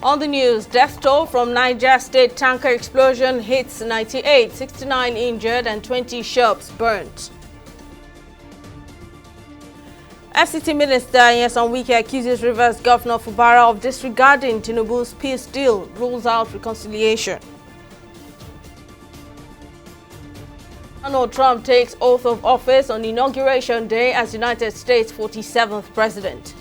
On the news, death toll from Niger state tanker explosion hits 98, 69 injured and 20 shops burnt. FCT Minister Nyesom Wike accuses Rivers Governor Fubara of disregarding Tinubu's peace deal, rules out reconciliation. Donald Trump takes oath of office on Inauguration Day as United States 47th President.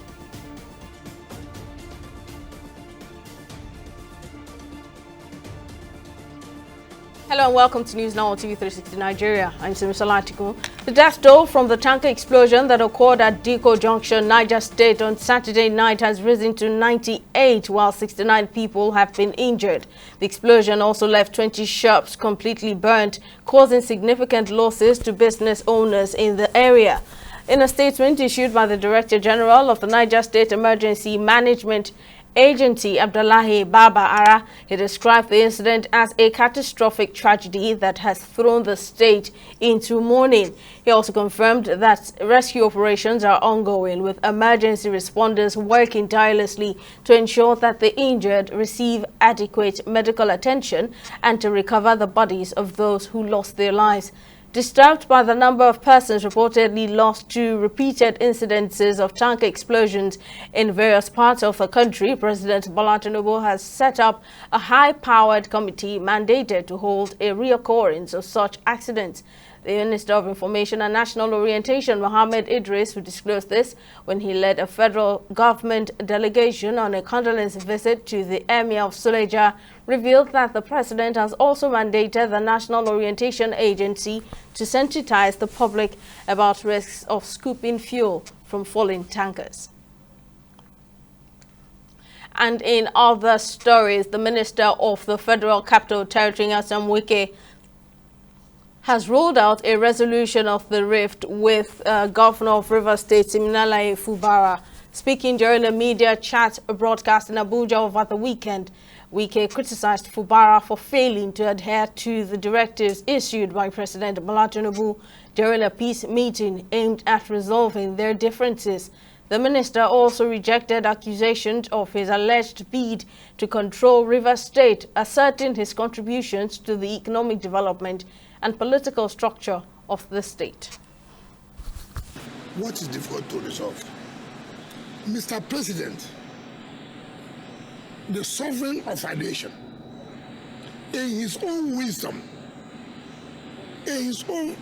Hello and welcome to News Now on TV 360 Nigeria. I'm Simisa Latiku. The death toll from the tanker explosion that occurred at Diko Junction, Niger State on Saturday night has risen to 98, while 69 people have been injured. The explosion also left 20 shops completely burnt, causing significant losses to business owners in the area. In a statement issued by the Director General of the Niger State Emergency Management Agency, Abdullahi Baba Ara, he described the incident as a catastrophic tragedy that has thrown the state into mourning. He also confirmed that rescue operations are ongoing, with emergency responders working tirelessly to ensure that the injured receive adequate medical attention and to recover the bodies of those who lost their lives. Disturbed by the number of persons reportedly lost to repeated incidences of tanker explosions in various parts of the country, President Bola Tinubu has set up a high-powered committee mandated to hold a reoccurrence of such accidents. The Minister of Information and National Orientation, Mohammed Idris, who disclosed this when he led a federal government delegation on a condolence visit to the Emir of Suleja, revealed that the president has also mandated the National Orientation Agency to sensitize the public about risks of scooping fuel from falling tankers. And in other stories, the Minister of the Federal Capital Territory, Nyesom Wike, has rolled out a resolution of the rift with Governor of Rivers State, Siminalayi Fubara. Speaking during a media chat broadcast in Abuja over the weekend, Wike criticized Fubara for failing to adhere to the directives issued by President Bola Tinubu during a peace meeting aimed at resolving their differences. The minister also rejected accusations of his alleged bid to control Rivers State, asserting his contributions to the economic development and political structure of the state. What is difficult to resolve? Mr. President, the sovereign of our nation, in his own wisdom, in his own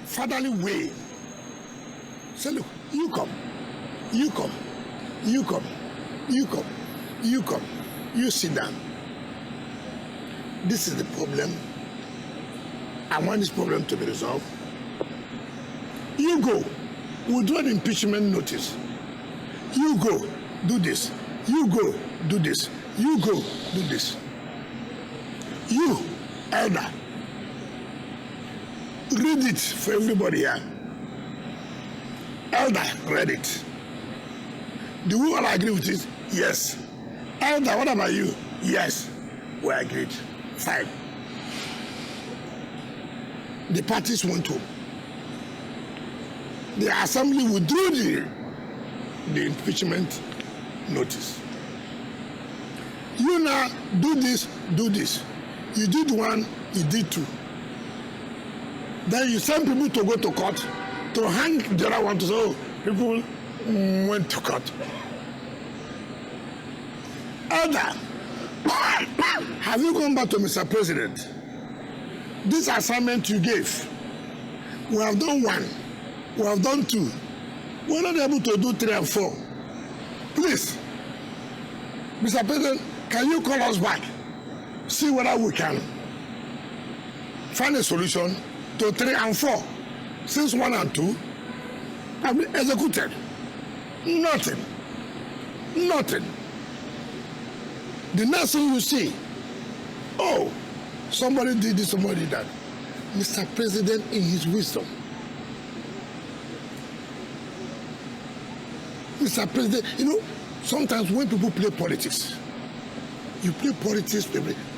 fatherly way, say, look, you come, you come, you come, you come, you come, you sit down. This is the problem. I want this problem to be resolved. You go, withdraw the impeachment notice. You go, do this. You go, do this. You go, do this. You, elder, read it for everybody here. Elder, read it. Do we all agree with it? Yes. Elder, what about you? Yes. We agreed. Fine. The parties went home. The assembly withdrew the impeachment notice. You now do this, do this. You did one, you did two. Then you send people to go to court to hang the other one to say, oh, people went to court. Elder, have you gone back to Mr. President? This assignment you gave, we have done one, we have done two. We're not able to do 3 and 4. Please, Mr. President, can you call us back? See whether we can find a solution to 3 and 4. Since 1 and 2 have been executed. Nothing. Nothing. The next thing you see, oh, somebody did this, somebody did that. Mr. President, in his wisdom, Mr. President, you know, sometimes when people play politics, you play politics,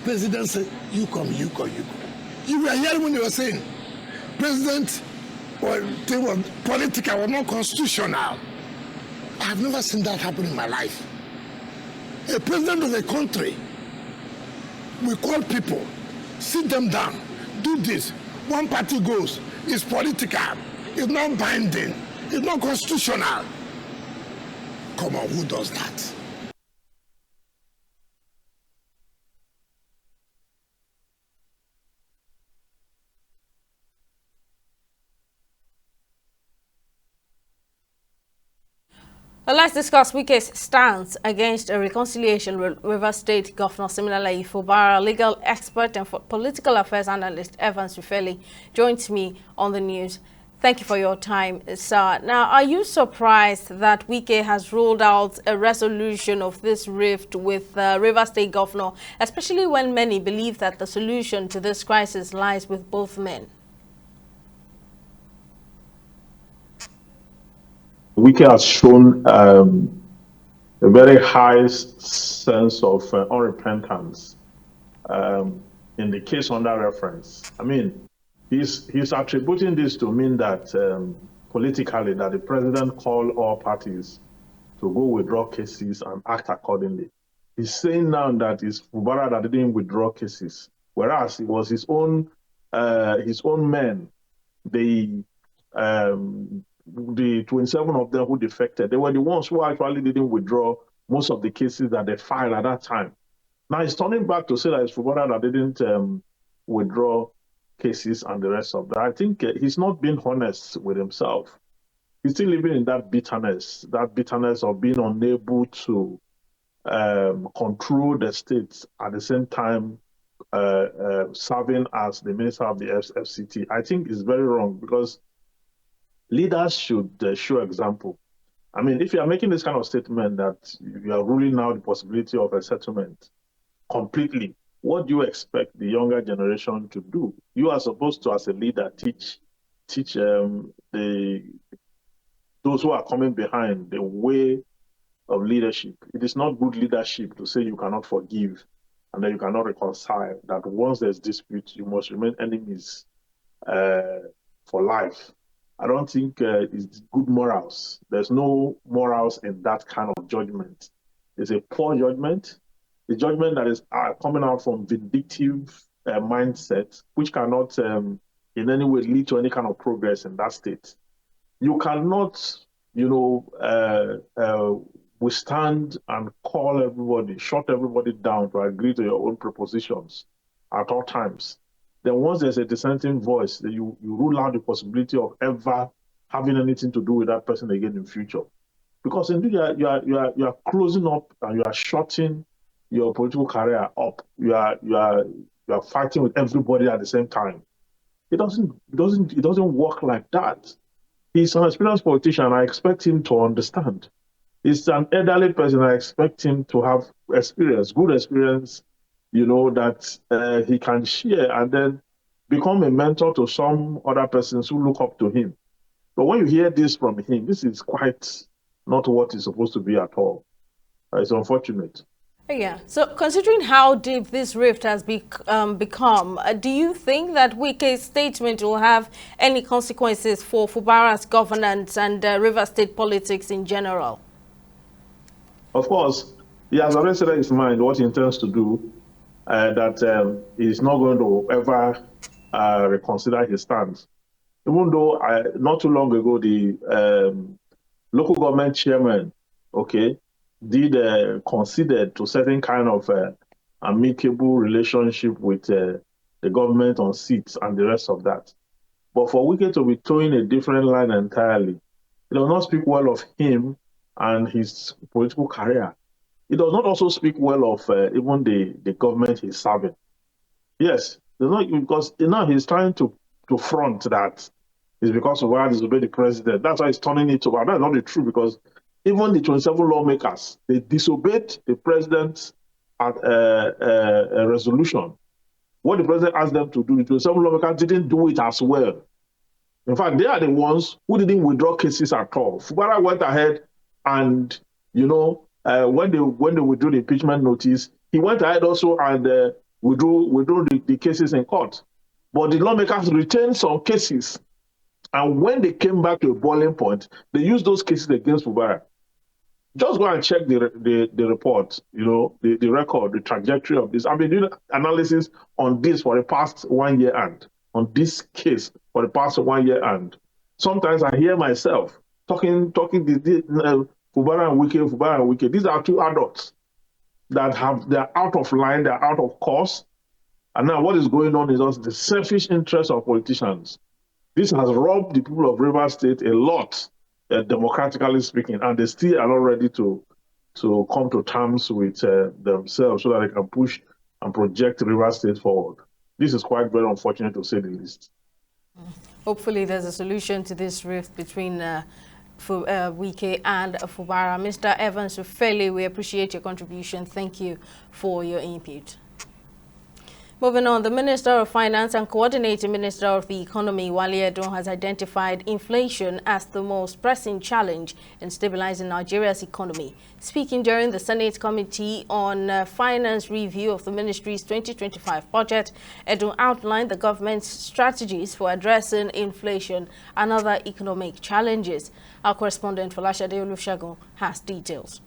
President says, you come, you come, you come. You were hearing when you were saying, President, or they were political or not constitutional. I have never seen that happen in my life. A president of a country we call people, sit them down, do this. One party goes, it's political, it's not binding, it's not constitutional. Come on, who does that? Well, let's discuss Wike's stance against a reconciliation with Rivers State Governor Similarly Fubara. Legal expert and political affairs analyst Evans Rufeli joins me on the news. Thank you for your time, sir. Now, are you surprised that Wike has ruled out a resolution of this rift with Rivers State Governor, especially when many believe that the solution to this crisis lies with both men? Wike has shown a very high sense of unrepentance in the case under reference. I mean, he's attributing this to mean that politically that the president called all parties to go withdraw cases and act accordingly. He's saying now that it's Fubara that didn't withdraw cases, whereas it was his own men, the 27 of them who defected. They were the ones who actually didn't withdraw most of the cases that they filed at that time. Now he's turning back to say that it's Fubara that didn't withdraw cases and the rest of that. I think he's not being honest with himself. He's still living in that bitterness of being unable to control the state at the same time serving as the minister of the FCT. I think it's very wrong because leaders should show example. I mean, if you are making this kind of statement that you are ruling out the possibility of a settlement completely, what do you expect the younger generation to do? You are supposed to, as a leader, teach those who are coming behind the way of leadership. It is not good leadership to say you cannot forgive and then you cannot reconcile, that once there's dispute, you must remain enemies for life. I don't think it's good morals. There's no morals in that kind of judgment. It's a poor judgment, a judgment that is coming out from vindictive mindset, which cannot in any way lead to any kind of progress in that state. You cannot, withstand and call everybody, shut everybody down to agree to your own propositions at all times. Then once there's a dissenting voice, you rule out the possibility of ever having anything to do with that person again in future. Because indeed you are closing up and you are shutting your political career up. You are fighting with everybody at the same time. It doesn't work like that. He's an experienced politician. I expect him to understand. He's an elderly person. I expect him to have experience, good experience, that he can share and then become a mentor to some other persons who look up to him. But when you hear this from him, this is quite not what it's supposed to be at all. It's unfortunate. Yeah. So considering how deep this rift has become, do you think that Wike's statement will have any consequences for Fubara's governance and Rivers State politics in general? Of course, he has already said in his mind what he intends to do, that he's not going to ever reconsider his stance. Even though not too long ago, the local government chairman, did considered to certain kind of amicable relationship with the government on seats and the rest of that. But for Wike to be towing a different line entirely, it does not speak well of him and his political career. It does not also speak well of even the government he's serving. Yes, because now he's trying to front that it's because of why disobeyed the president. That's why he's turning it over. That's not the truth, because even the 27 lawmakers, they disobeyed the president's a resolution. What the president asked them to do, the 27 lawmakers didn't do it as well. In fact, they are the ones who didn't withdraw cases at all. Fubara went ahead and, when they withdrew the impeachment notice, he went ahead also and withdrew the cases in court. But the lawmakers retained some cases. And when they came back to a boiling point, they used those cases against Fubara. Just go and check the report, the record, the trajectory of this. I've been doing analysis on this for the past 1 year and on this case for the past 1 year and sometimes I hear myself talking Fubara and Wike. These are two adults that they're out of line, they're out of course. And now what is going on is also the selfish interest of politicians. This has robbed the people of Rivers State a lot, democratically speaking, and they still are not ready to come to terms with themselves so that they can push and project Rivers State forward. This is quite very unfortunate to say the least. Hopefully there's a solution to this rift between Wike and Fubara. Mr. Evans Ufele, we appreciate your contribution. Thank you for your input. Moving on, the Minister of Finance and Coordinating Minister of the Economy, Wale Edun, has identified inflation as the most pressing challenge in stabilizing Nigeria's economy. Speaking during the Senate Committee on Finance review of the ministry's 2025 budget, Edun outlined the government's strategies for addressing inflation and other economic challenges. Our correspondent Folashade Olusegun has details.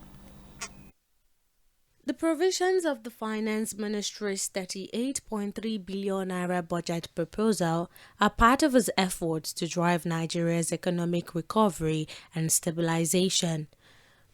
The provisions of the Finance Ministry's 38.3 billion naira budget proposal are part of its efforts to drive Nigeria's economic recovery and stabilization.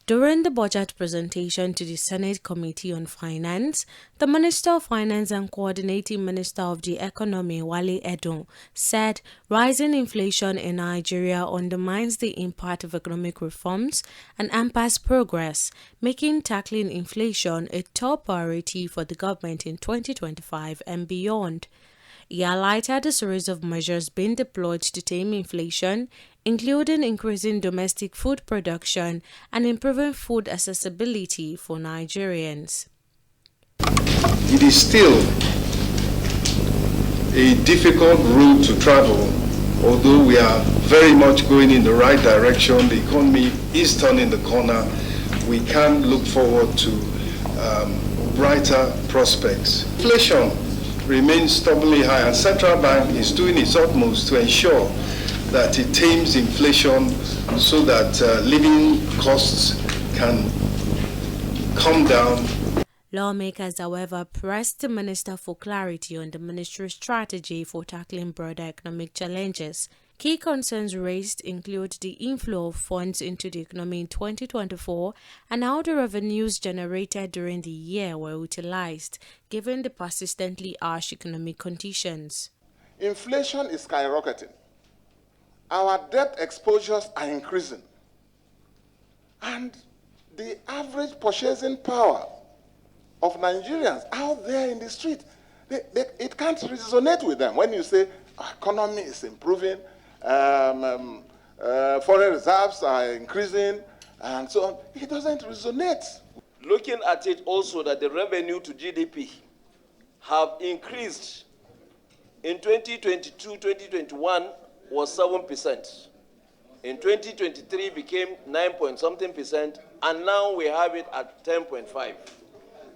During the budget presentation to the Senate Committee on Finance, the Minister of Finance and Coordinating Minister of the Economy, Wale Edun, said rising inflation in Nigeria undermines the impact of economic reforms and hampers progress, making tackling inflation a top priority for the government in 2025 and beyond. He highlighted a series of measures being deployed to tame inflation, including increasing domestic food production and improving food accessibility for Nigerians. It is still a difficult route to travel, although we are very much going in the right direction. The economy is turning the corner. We can look forward to brighter prospects. Inflation remains stubbornly high, and Central Bank is doing its utmost to ensure that it tames inflation so that living costs can come down. Lawmakers, however, pressed the minister for clarity on the ministry's strategy for tackling broader economic challenges. Key concerns raised include the inflow of funds into the economy in 2024 and how the revenues generated during the year were utilized, given the persistently harsh economic conditions. Inflation is skyrocketing. Our debt exposures are increasing. And the average purchasing power of Nigerians out there in the street, it can't resonate with them. When you say our economy is improving, foreign reserves are increasing, and so on, it doesn't resonate. Looking at it also that the revenue to GDP have increased. In 2022-2021 was 7%. In 2023 became 9-point-something%, and now we have it at 10.5.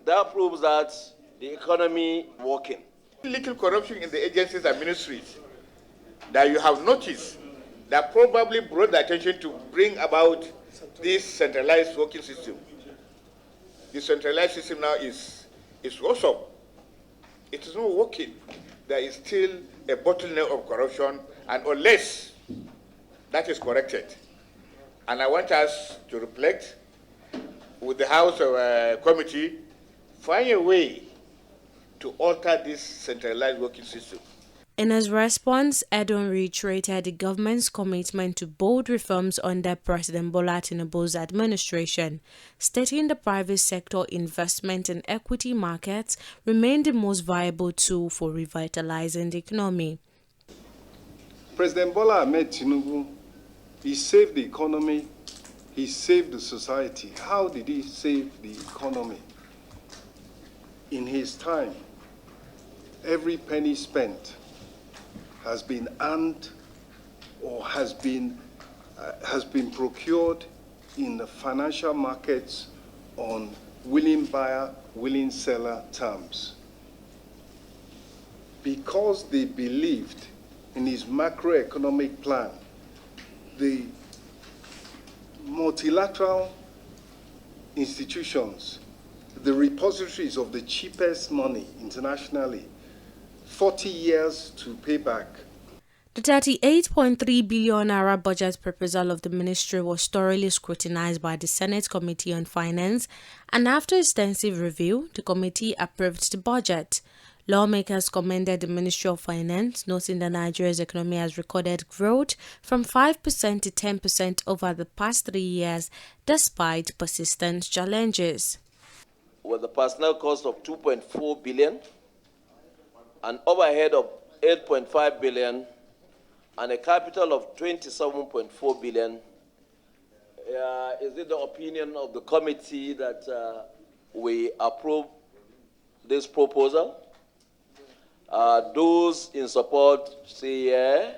That proves that the economy is working. Little corruption in the agencies and ministries that you have noticed that probably brought the attention to bring about this centralized working system. The centralized system now is awesome. It is not working. There is still a bottleneck of corruption, and unless that is corrected, and I want us to reflect with the House Committee, find a way to alter this centralized working system. In his response, Edun reiterated the government's commitment to bold reforms under President Bola Tinubu's administration, stating the private sector investment in equity markets remain the most viable tool for revitalizing the economy. President Bola Ahmed Tinubu, he saved the economy, he saved the society. How did he save the economy? In his time, every penny spent has been earned or has been procured in the financial markets on willing buyer, willing seller terms. Because they believed in his macroeconomic plan, the multilateral institutions, the repositories of the cheapest money internationally, 40 years to pay back. The 38.3 billion naira budget proposal of the ministry was thoroughly scrutinized by the Senate Committee on Finance, and after extensive review, the committee approved the budget. Lawmakers commended the Ministry of Finance, noting that Nigeria's economy has recorded growth from 5% to 10% over the past 3 years, despite persistent challenges. With a personnel cost of 2.4 billion, an overhead of 8.5 billion, and a capital of 27.4 billion, is it the opinion of the committee that we approve this proposal? Those in support say yeah.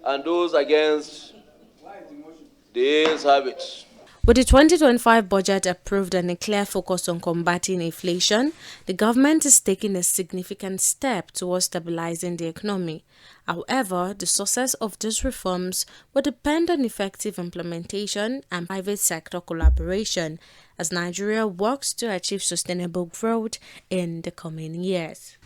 And those against, the ayes have it. With the 2025 budget approved and a clear focus on combating inflation, the government is taking a significant step towards stabilizing the economy. However, the success of these reforms will depend on effective implementation and private sector collaboration as Nigeria works to achieve sustainable growth in the coming years.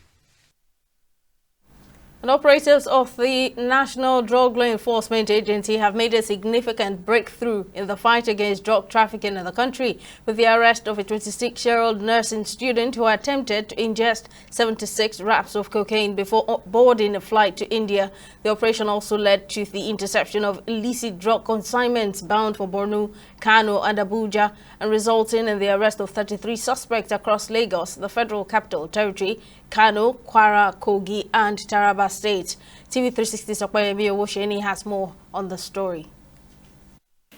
And operatives of the National Drug Law Enforcement Agency have made a significant breakthrough in the fight against drug trafficking in the country with the arrest of a 26-year-old nursing student who attempted to ingest 76 wraps of cocaine before boarding a flight to India. The operation also led to the interception of illicit drug consignments bound for Borno, Kano and Abuja, and resulting in the arrest of 33 suspects across Lagos, the Federal Capital Territory, Kano, Kwara, Kogi and Taraba State. TV360's Okpayemi Owosheni has more on the story.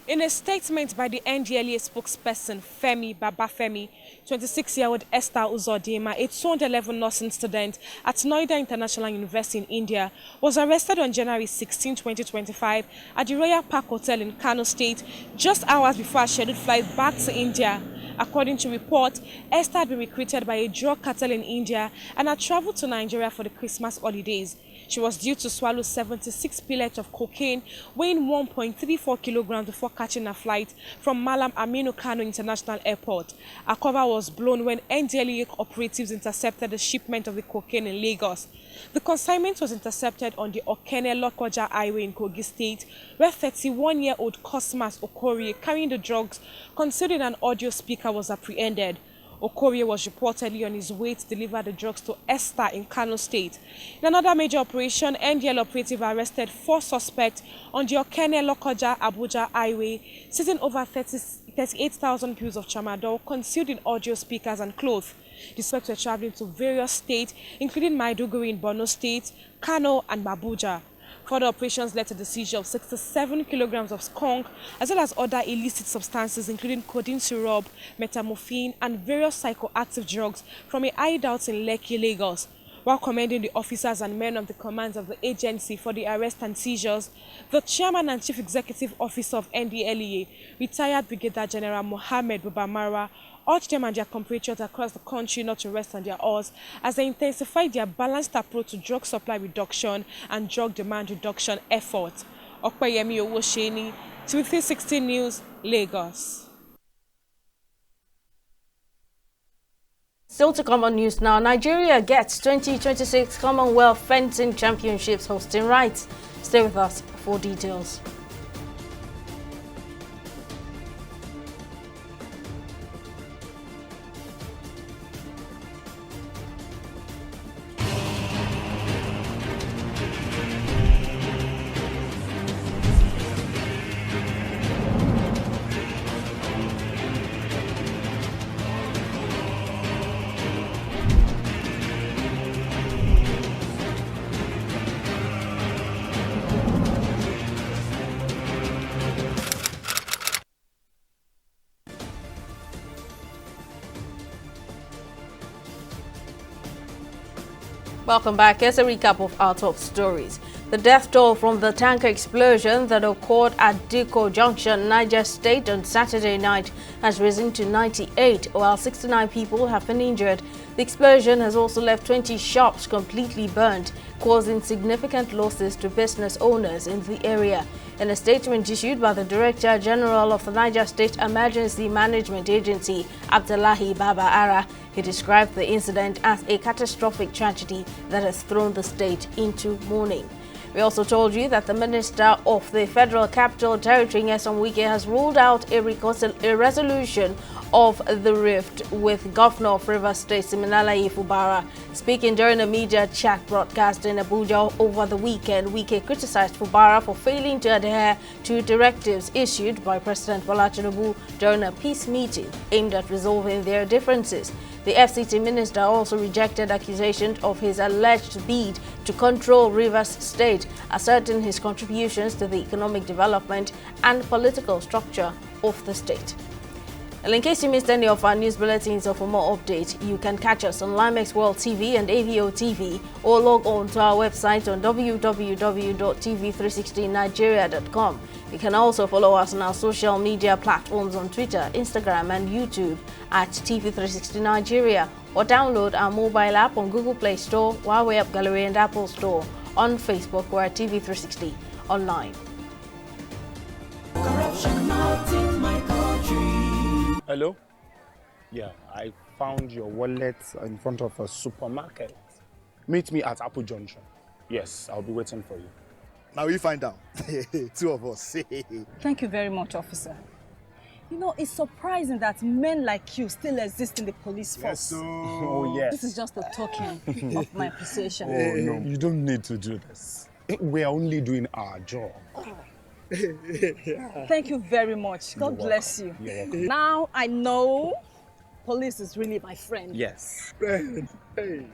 In a statement by the NDLEA spokesperson Femi Babafemi, 26-year-old Esther Uzodima, a 211 nursing student at Noida International University in India, was arrested on January 16, 2025 at the Royal Park Hotel in Kano State just hours before a scheduled flight back to India. According to reports, Esther had been recruited by a drug cartel in India and had traveled to Nigeria for the Christmas holidays. She was due to swallow 76 pellets of cocaine weighing 1.34 kilograms before catching a flight from Malam Aminu Kano International Airport. A cover was blown when NDLEA operatives intercepted the shipment of the cocaine in Lagos. The consignment was intercepted on the Okene-Lokoja Highway in Kogi State, where 31-year-old Cosmas Okorie carrying the drugs concealed in an audio speaker was apprehended. Okorie was reportedly on his way to deliver the drugs to Esther in Kano State. In another major operation, NDL operative arrested 4 suspects on the Okene-Lokoja Abuja Highway, seizing over 38,000 pills of tramadol concealed in audio speakers and clothes. The suspects were traveling to various states, including Maiduguri in Borno State, Kano and Abuja. Further operations led to the seizure of 67 kilograms of skunk, as well as other illicit substances, including codeine syrup, metamorphine, and various psychoactive drugs from a hideout in Lekki, Lagos. While commending the officers and men of the commands of the agency for the arrest and seizures, the chairman and chief executive officer of NDLEA, retired Brigadier General Mohammed Bubamara, urged them and their compatriots across the country not to rest on their oars as they intensify their balanced approach to drug supply reduction and drug demand reduction efforts. Okpayemi Owosheni, TV360 News, Lagos. Still to come on news now, Nigeria gets 2026 Commonwealth Fencing Championships hosting rights. Stay with us for details. Welcome back. Here's a recap of our top stories. The death toll from the tanker explosion that occurred at Diko Junction, Niger State on Saturday night has risen to 98, while 69 people have been injured. The explosion has also left 20 shops completely burnt, causing significant losses to business owners in the area. In a statement issued by the Director General of the Niger State Emergency Management Agency, Abdullahi Baba Ara, he described the incident as a catastrophic tragedy that has thrown the state into mourning. We also told you that the Minister of the Federal Capital Territory, Nyesom Wike, has ruled out a resolution of the rift with Governor of Rivers State, Siminalayi Fubara. Speaking during a media chat broadcast in Abuja over the weekend, Wike criticized Fubara for failing to adhere to directives issued by President Bola Tinubu during a peace meeting aimed at resolving their differences. The FCT minister also rejected accusations of his alleged bid to control Rivers State, asserting his contributions to the economic development and political structure of the state. And in case you missed any of our news bulletins or for more updates, you can catch us on Limex World TV and AVO TV or log on to our website on www.tv360nigeria.com. You can also follow us on our social media platforms on Twitter, Instagram and YouTube at TV360 Nigeria, or download our mobile app on Google Play Store, Huawei App Gallery and Apple Store. On Facebook, we're at TV360 Online. Hello? Yeah, I found your wallet in front of a supermarket. Meet me at Apple Junction. Yes, I'll be waiting for you. Now we find out. Two of us. Thank you very much, officer. You know, it's surprising that men like you still exist in the police force. Yes, so... Oh, yes. This is just a token of my appreciation. Oh, no, you don't need to do this. We're only doing our job. Thank you very much. God bless you. You're welcome. Now I know police is really my friend. Yes. Friend. Hey.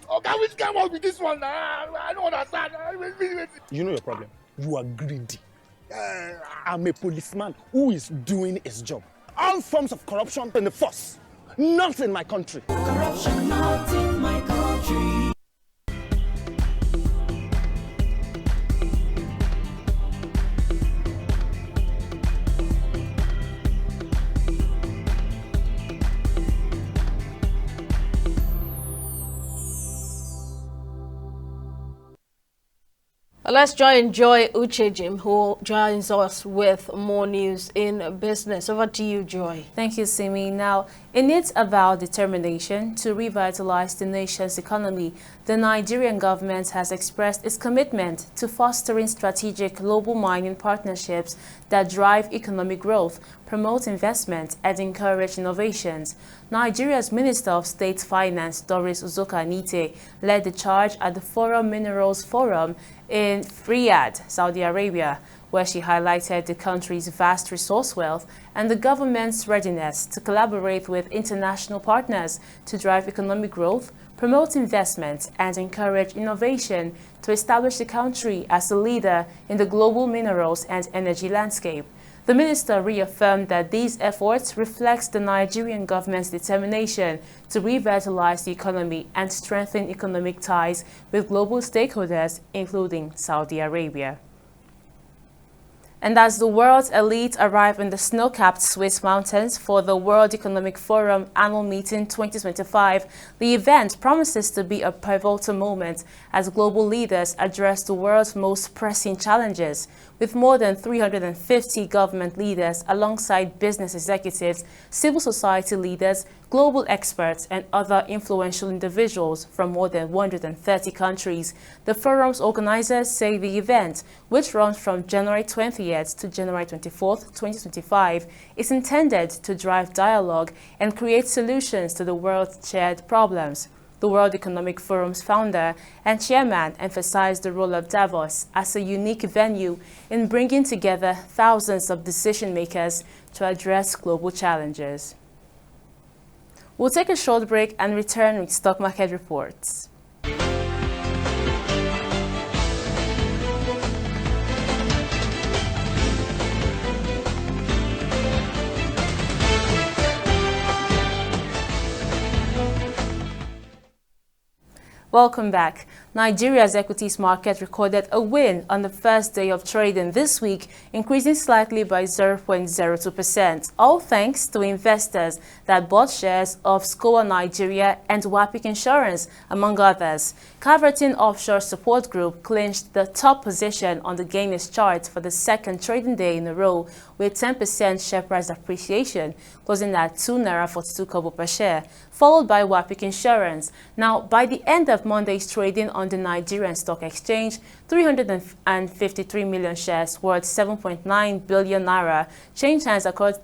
Okay, which came out with this one? I don't understand. You know your problem. You are greedy. I'm a policeman who is doing his job. All forms of corruption in the force. Not in my country. Corruption not in my country. Let's join Joy Uchejim, who joins us with more news in business. Over to you, Joy. Thank you, Simi. Now, in its avowed determination to revitalize the nation's economy, the Nigerian government has expressed its commitment to fostering strategic global mining partnerships that drive economic growth, promote investment, and encourage innovations. Nigeria's Minister of State Finance, Doris Uzoka-Nite, led the charge at the Forum Minerals Forum in Riyadh, Saudi Arabia, where she highlighted the country's vast resource wealth and the government's readiness to collaborate with international partners to drive economic growth, promote investment, and encourage innovation to establish the country as a leader in the global minerals and energy landscape. The minister reaffirmed that these efforts reflect the Nigerian government's determination to revitalize the economy and strengthen economic ties with global stakeholders, including Saudi Arabia. And as the world's elite arrive in the snow-capped Swiss mountains for the World Economic Forum Annual Meeting 2025, the event promises to be a pivotal moment as global leaders address the world's most pressing challenges. With more than 350 government leaders alongside business executives, civil society leaders, global experts, and other influential individuals from more than 130 countries. The forum's organizers say the event, which runs from January 20th to January 24th, 2025, is intended to drive dialogue and create solutions to the world's shared problems. The World Economic Forum's founder and chairman emphasized the role of Davos as a unique venue in bringing together thousands of decision makers to address global challenges. We'll take a short break and return with stock market reports. Welcome back. Nigeria's equities market recorded a win on the first day of trading this week, increasing slightly by 0.02%, all thanks to investors that bought shares of SCOA Nigeria and WAPIC Insurance, among others. Caverton Offshore Support Group clinched the top position on the gainers chart for the second trading day in a row, with 10% share price appreciation, closing at ₦2.42 per share, followed by WAPIC Insurance. Now, by the end of Monday's trading on the Nigerian Stock Exchange, 353 million shares worth 7.9 billion naira changed hands across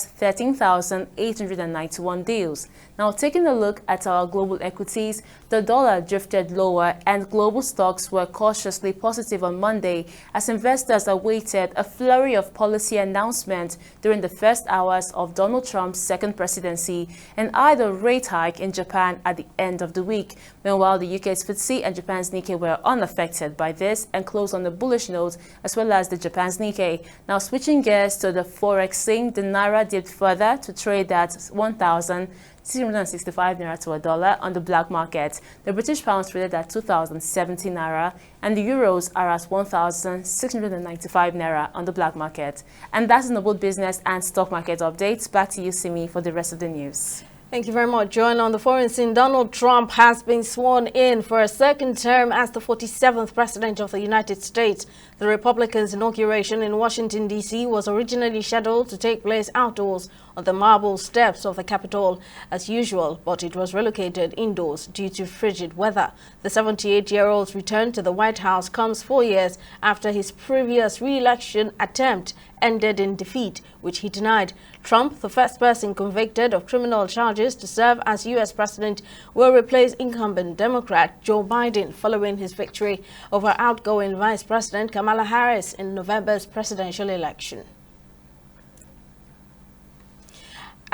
13,891 deals. Now, taking a look at our global equities, the dollar drifted lower and global stocks were cautiously positive on Monday as investors awaited a flurry of policy announcements during the first hours of Donald Trump's second presidency and either rate hike in Japan at the end of the week. Meanwhile, the UK's FTSE and Japan's Nikkei were unaffected by this and closed on a bullish note, as well as the Japan's Nikkei. Now, switching gears to the forex scene, the Naira dipped further to trade at 1,665 Naira to a dollar on the black market. The British pound traded at 2,070 Naira and the euros are at 1,695 Naira on the black market. And that's the both business and stock market updates. Back to you, Simi, for the rest of the news. Thank you very much. Join on the foreign scene. Donald Trump has been sworn in for a second term as the 47th President of the United States. The Republicans' inauguration in Washington, D.C. was originally scheduled to take place outdoors on the marble steps of the Capitol as usual, but it was relocated indoors due to frigid weather. The 78-year-old's return to the White House comes 4 years after his previous re-election attempt ended in defeat, which he denied. Trump, the first person convicted of criminal charges to serve as U.S. president, will replace incumbent Democrat Joe Biden following his victory over outgoing Vice President Kamala Harris in November's presidential election.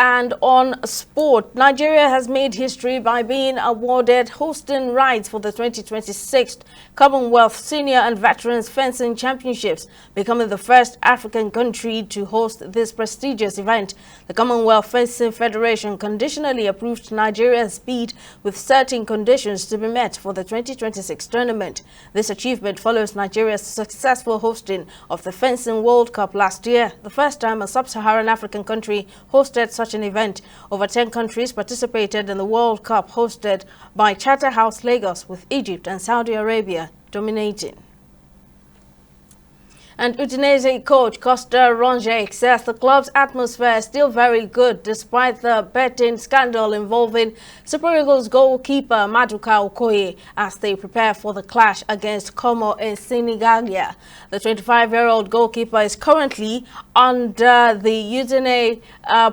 And on sport, Nigeria has made history by being awarded hosting rights for the 2026 Commonwealth Senior and Veterans Fencing Championships, becoming the first African country to host this prestigious event. The Commonwealth Fencing Federation conditionally approved Nigeria's bid with certain conditions to be met for the 2026 tournament. This achievement follows Nigeria's successful hosting of the Fencing World Cup last year, the first time a sub-Saharan African country hosted such an event. Over 10 countries participated in the World Cup hosted by Charterhouse Lagos, with Egypt and Saudi Arabia dominating. And Udinese coach Costa Rongic says the club's atmosphere is still very good despite the betting scandal involving Super Eagles goalkeeper Maduka Okoye as they prepare for the clash against Como in Senegalia. The 25-year-old goalkeeper is currently under the Udine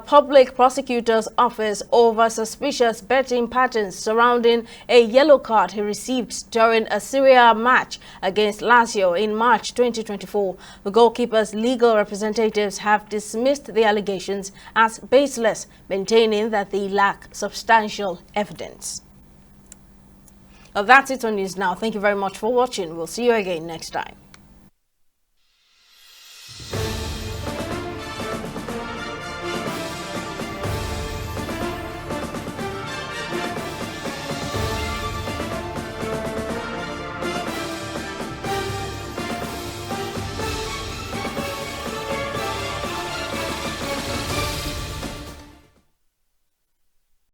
Public Prosecutor's Office over suspicious betting patterns surrounding a yellow card he received during a Serie A match against Lazio in March 2024. The goalkeeper's legal representatives have dismissed the allegations as baseless, maintaining that they lack substantial evidence. Well, that's it on News Now. Thank you very much for watching. We'll see you again next time.